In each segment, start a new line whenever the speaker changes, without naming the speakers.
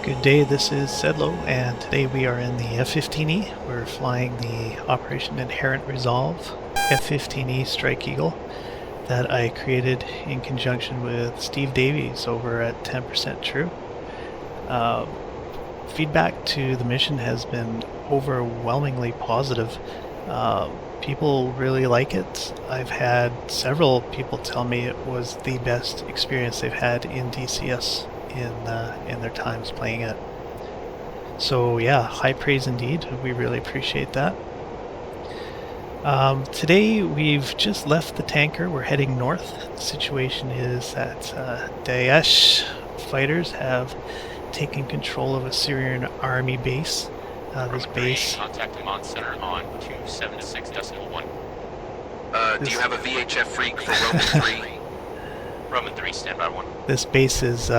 Good day, this is Sedlo, and today we are in the F-15E. We're flying the Operation Inherent Resolve F-15E Strike Eagle that I created in conjunction with Steve Davies over at 10% True. Feedback to the mission has been overwhelmingly positive. People really like it. I've had several people tell me it was the best experience they've had in DCS in their times playing it. So yeah, high praise indeed. We really appreciate that. Today we've just left the tanker. We're heading north. The situation is that Daesh fighters have taken control of a Syrian army base. This base.
Contact command center on 276.1.
Do you have a VHF freak for Roman 3?
Roman 3, standby 1.
This base is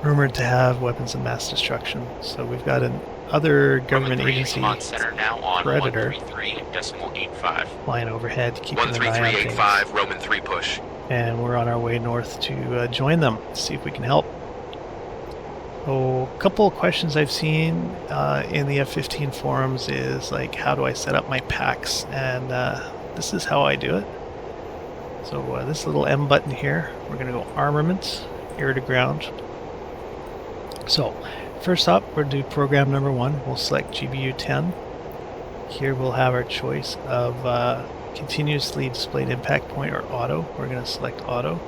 rumored to have weapons of mass destruction. So we've got another government agency,
command center now on
Predator,
133.85.
flying overhead, keeping an eye on things.
13385, Roman 3 push.
And we're on our way north to join them, see if we can help. So a couple of questions I've seen in the F-15 forums is like, how do I set up my packs? And this is how I do it. So this little M button here, we're going to go armament, air to ground. So first up, we're going to do program number 1. We'll select GBU 10. Here we'll have our choice of continuously displayed impact point or auto. We're going to select auto.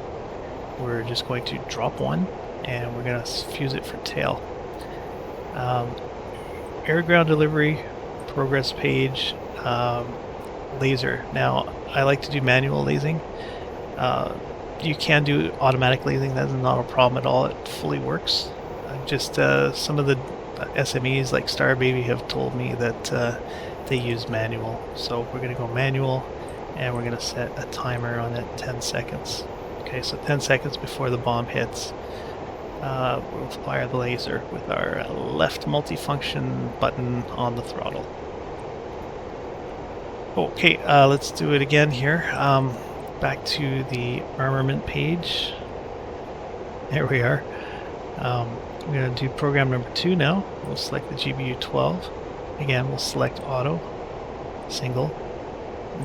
We're just going to drop 1. And we're going to fuse it for tail. Air ground delivery, progress page, laser. Now, I like to do manual lasing. You can do automatic lasing, that's not a problem at all, it fully works. Just some of the SMEs like Star Baby have told me that they use manual. So we're going to go manual, and we're going to set a timer on it, 10 seconds. Okay, so 10 seconds before the bomb hits. We'll fire the laser with our left multifunction button on the throttle. Okay, let's do it again here. Back to the armament page. There we are. We're going to do program number 2 now. We'll select the GBU 12. Again, we'll select auto, single,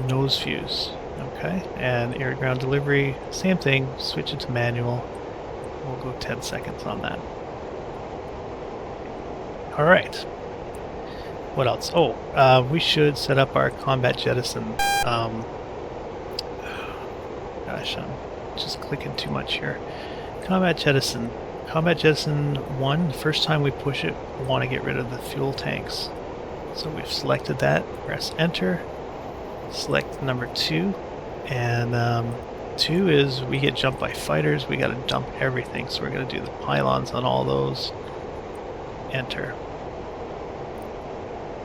nose fuse. Okay, and air ground delivery, same thing, switch it to manual. We'll go 10 seconds on that. Alright. What else? Oh, we should set up our combat jettison. Gosh, I'm just clicking too much here. Combat jettison. Combat jettison 1, first time we push it, we want to get rid of the fuel tanks. So we've selected that. Press enter. Select number 2. And 2 is we get jumped by fighters, we got to dump everything, so we're going to do the pylons on all those. Enter.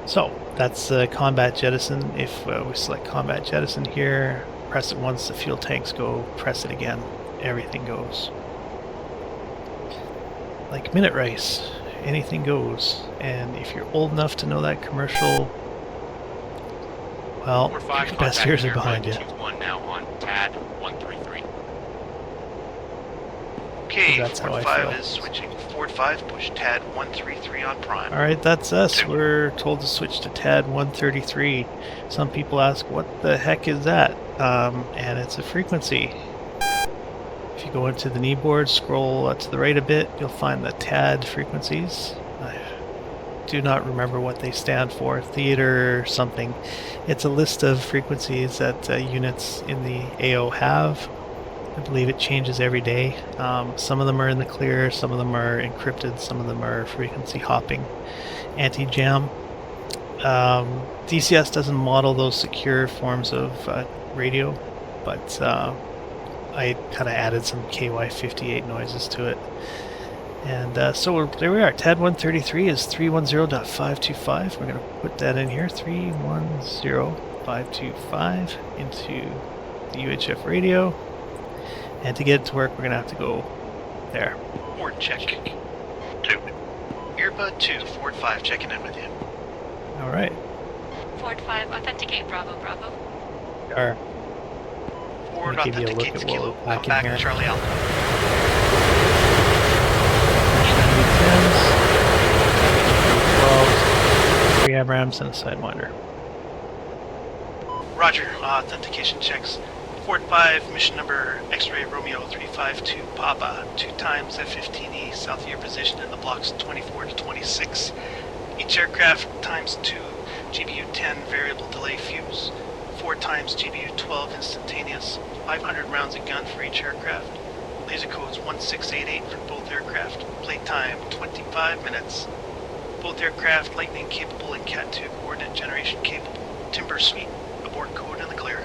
So that's combat jettison. If we select combat jettison here, press it once, the fuel tanks go, press it again, everything goes. Like Minute Rice, anything goes. And if you're old enough to know that commercial, well, your best years are behind you.
Now on TAD 133.
Okay,
So that's how I
Ford 5
feel.
is switching. Ford 5, push TAD 133 on prime.
Alright, that's us. We're told to switch to TAD 133. Some people ask, what the heck is that? And it's a frequency. If you go into the kneeboard, scroll to the right a bit, you'll find the TAD frequencies. I do not remember what they stand for, theater something. It's a list of frequencies that units in the AO have. I believe it changes every day. Some of them are in the clear, some of them are encrypted, some of them are frequency hopping, anti-jam. DCS doesn't model those secure forms of radio, but I kind of added some KY58 noises to it. And so there we are. TAD 133 is 310.525. We're going to put that in here, 310.525 into the UHF radio. And to get it to work, we're going to have to go there.
Ford check. 2. Earbud 2, Ford 5 checking in with you.
All right.
Ford 5, authenticate Bravo, Bravo.
Our
Ford
give you a look
authenticates
at what
Kilo.
we're
Come
packing
back
here.
to Charlie Alpha.
ABRAMs, and a Sidewinder.
Roger. Authentication checks. Fort 5, mission number X-Ray Romeo 352 Papa, 2 times F-15E south of your position in the blocks 24 to 26. Each aircraft times 2 GBU-10 variable delay fuse, 4 times GBU-12 instantaneous, 500 rounds of gun for each aircraft. Laser codes 1688 for both aircraft. Playtime 25 minutes. Both aircraft lightning capable and Cat 2 coordinate generation capable. Timber suite. Abort code in the clear.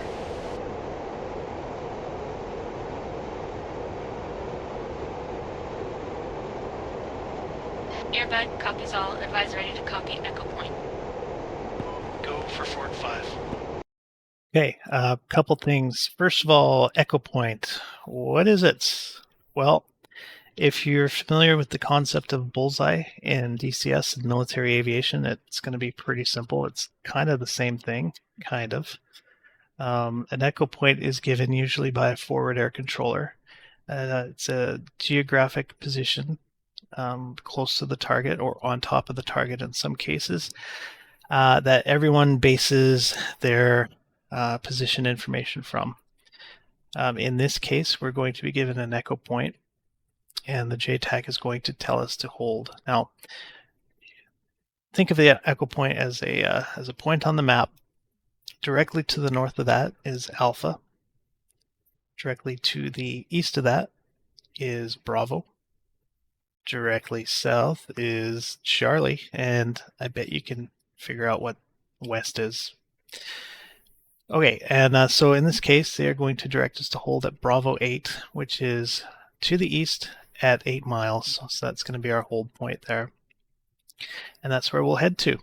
Earbud, copies all. Advise ready to copy Echo Point.
Go for Fort 5.
Okay, a couple things. First of all, Echo Point. What is it? Well, if you're familiar with the concept of bullseye in DCS and military aviation, it's going to be pretty simple. It's kind of the same thing, kind of. An Echo Point is given usually by a forward air controller. It's a geographic position close to the target or on top of the target in some cases that everyone bases their position information from. In this case, we're going to be given an Echo Point, and the JTAC is going to tell us to hold. Now, think of the Echo Point as a point on the map. Directly to the north of that is Alpha. Directly to the east of that is Bravo. Directly south is Charlie, and I bet you can figure out what west is. Okay, and so in this case, they're going to direct us to hold at Bravo 8, which is to the east at 8 miles. So that's going to be our hold point there. And that's where we'll head to.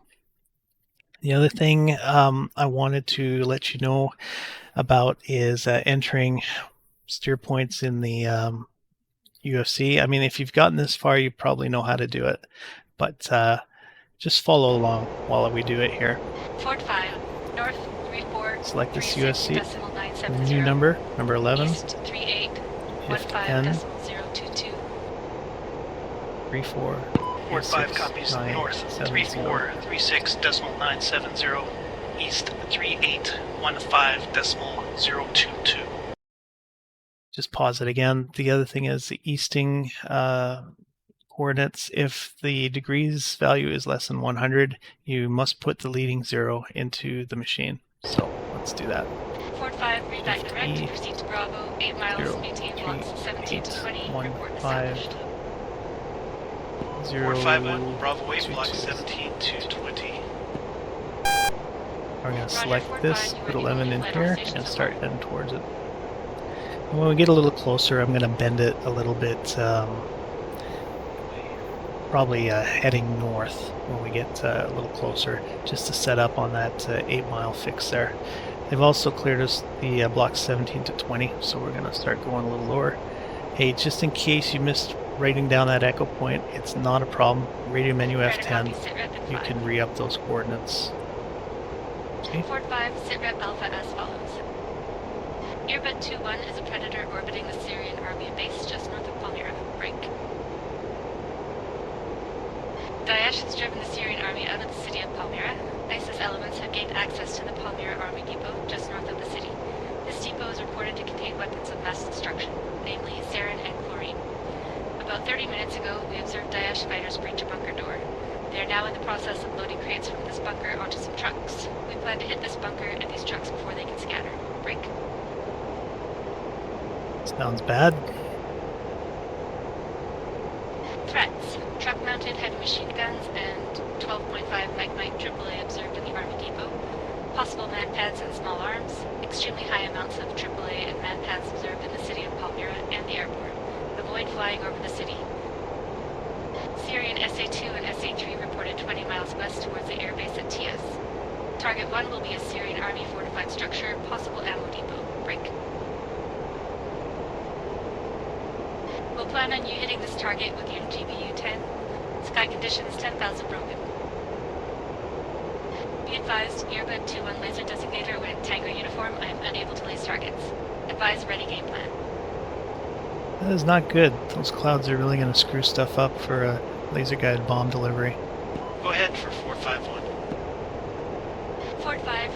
The other thing I wanted to let you know about is entering steer points in the UFC. I mean, if you've gotten this far, you probably know how to do it. But just follow along while we do it here.
Fort 5, north 34.
Select this USC. New number 11.
East 38.
10.
022.
34.
Fort 5 copies north 3436.970, east 3815.022.
Just pause it again. The other thing is the easting coordinates. If the degrees value is less than 100, you must put the leading 0 into the machine. So let's do that.
Fort 5, read back direct, proceed to Bravo, 8 miles, maintain blocks 17 to 20, report established.
Fort 5 on Bravo 8, block 17 to 20.
We're going to select this, put 11 in here, and start heading towards it. And when we get a little closer, I'm going to bend it a little bit, probably heading north when we get a little closer, just to set up on that 8-mile fix there. They've also cleared us the blocks 17 to 20, so we're going to start going a little lower. Hey, just in case you missed writing down that Echo Point, it's not a problem. Radio menu F10, you can re-up those coordinates. Okay.
Fort 5, sitrep alpha as follows. Earbud 2-1 is a predator orbiting the Syrian army base just north of Palmyra. Break. Daesh has driven the Syrian army out of the city of Palmyra. ISIS elements have gained access to the Palmyra Army Depot just north of the city. This depot is reported to contain weapons of mass destruction, namely sarin and chlorine. About 30 minutes ago, we observed Daesh fighters breach a bunker door. They are now in the process of loading crates from this bunker onto some trucks. We plan to hit this bunker and these trucks before they can scatter. Break.
Sounds bad.
Threats. Truck-mounted heavy machine guns and 12.5 Magnite AAA observed in the Army Depot. Possible man-pads and small arms. Extremely high amounts of AAA and man-pads observed in the city of Palmyra and the airport. Avoid flying over the city. Syrian SA-2 and SA-3 reported 20 miles west towards the airbase at TS. Target 1 will be a Syrian army fortified structure, possible ammo depot. Break. We'll plan on you hitting this target with your GBU-10. Sky conditions 10,000 broken. Be advised, Earbud 2-1 laser designator with Tango uniform. I am unable to lace targets. Advise ready game plan.
That is not good. Those clouds are really going to screw stuff up for a laser guided bomb delivery.
Go ahead for 451.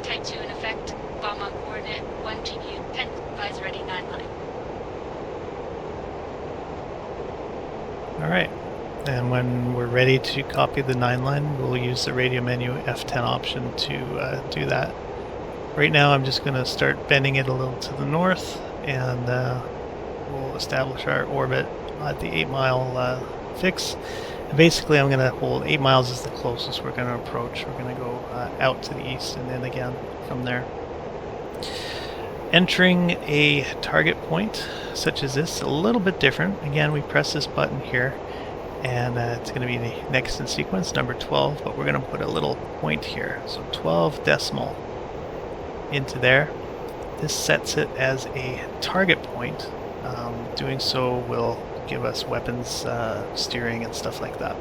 Type 2 in effect. Bomb on coordinate 1 GPU 10. Advise ready 9 line.
All right. And when we're ready to copy the 9 line, we'll use the radio menu F10 option to do that. Right now, I'm just going to start bending it a little to the north, and we'll establish our orbit at the 8-mile fix. And basically, I'm going to hold 8 miles is the closest we're going to approach. We're going to go out to the east and then again from there. Entering a target point such as this, a little bit different. Again, we press this button here, and it's going to be the next in sequence, number 12, but we're going to put a little point here. So 12 decimal into there. This sets it as a target point. Doing so will give us weapons steering and stuff like that.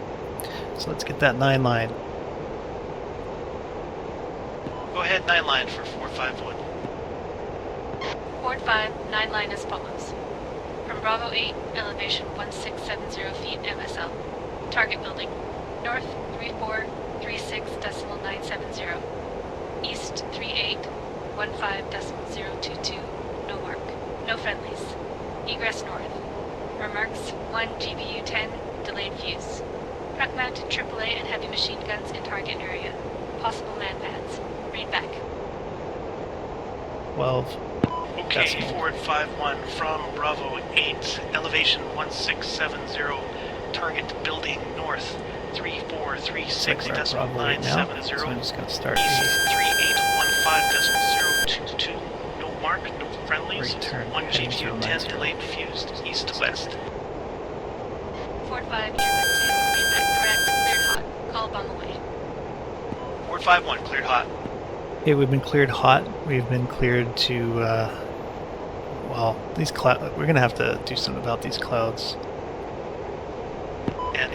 So let's get that 9 line.
Go ahead, 9 line for 451.
Ford 5, 9 line as follows. From Bravo 8, elevation 1670 feet MSL. Target building. North 3436.970. East 3815.022. No mark. No friendlies. Egress north. Remarks 1 GPU 10. Delayed fuse. Truck mounted AAA and heavy machine guns in target area. Possible man pads. Read back.
12.
Okay,
Decimal.
Ford 51 from Bravo 8, elevation 1670, target building north 3436.970.
Bravo 8 now. So I'm just going to start
East
the
3815.022. No mark, no friendlies.
Return
1
heading
GPU 10
090.
delayed fused, east to west.
Ford 5, earbud 2. Read back correct. Cleared hot. Call bomb away.
Ford 51, cleared hot.
Okay, we've been cleared hot. We've been cleared to, well, these clouds, we're going to have to do something about these clouds.
And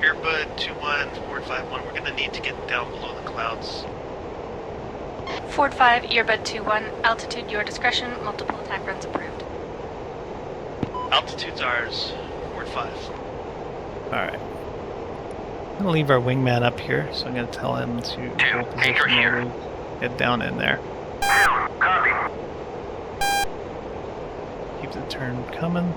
earbud 21, Ford 51, we're going to need to get down below the clouds.
Ford 5, earbud 21. Altitude your discretion. Multiple attack runs approved.
Altitude's ours, Ford 5.
Alright. I'm going to leave our wingman up here, so I'm going to tell him to hold position while we get down in there.
Copy.
Keep the turn coming.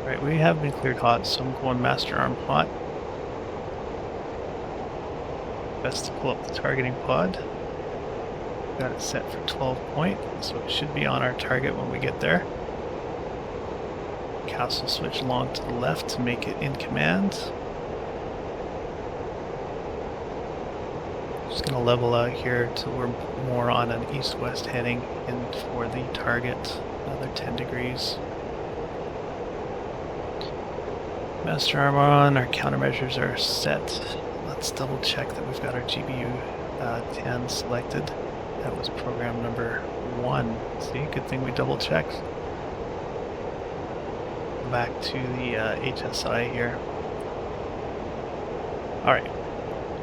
Right, we have been cleared hot, so I'm going master arm hot. Best to pull up the targeting pod. Got it set for 12 point, so it should be on our target when we get there. Castle switch along to the left to make it in command. Just going to level out here till we're more on an east-west heading and for the target, another 10 degrees. Master arm on, our countermeasures are set. Let's double check that we've got our GBU 10 selected. That was program number 1. See, good thing we double checked. Back to the HSI here. Alright,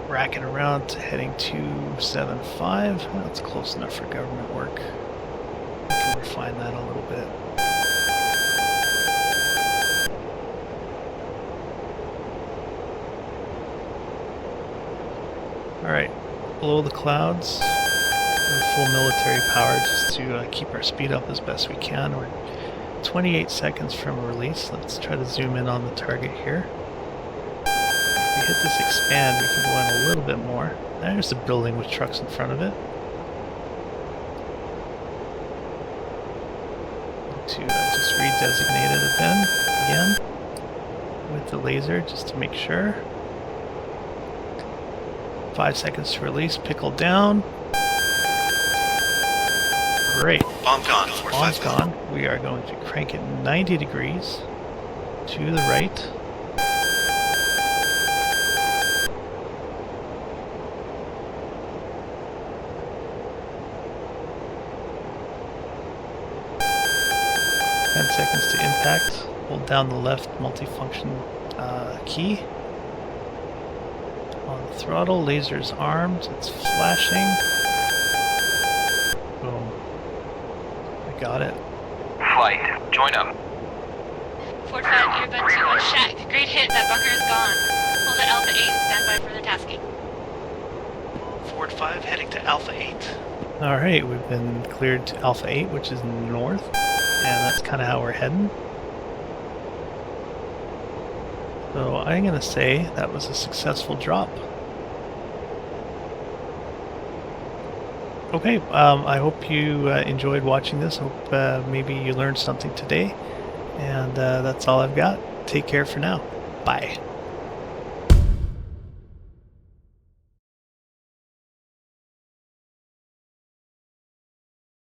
racking around to heading 275. That's close enough for government work. We can refine that a little bit. Alright, below the clouds, we're full military power just to keep our speed up as best we can. We're 28 seconds from release. Let's try to zoom in on the target here. If we hit this expand, we can go in a little bit more. There's a building with trucks in front of it. To just redesignate it again with the laser just to make sure. 5 seconds to release, pickle down. Great.
Bomb gone, Ford
Bomb's
5.
gone. We are going to crank it 90 degrees to the right. Seconds to impact. Hold down the left multifunction key. On the throttle, laser's armed. It's flashing. Boom. I got it.
Flight, join up.
Ford 5, earbud 2 on shack. Great hit. That bunker is gone. Hold at Alpha 8 and stand by for the tasking.
Forward 5 heading to Alpha 8.
All right, we've been cleared to Alpha 8, which is north, and that's kind of how we're heading. So I'm going to say that was a successful drop. Okay, I hope you enjoyed watching this. Hope maybe you learned something today. And that's all I've got. Take care for now. Bye.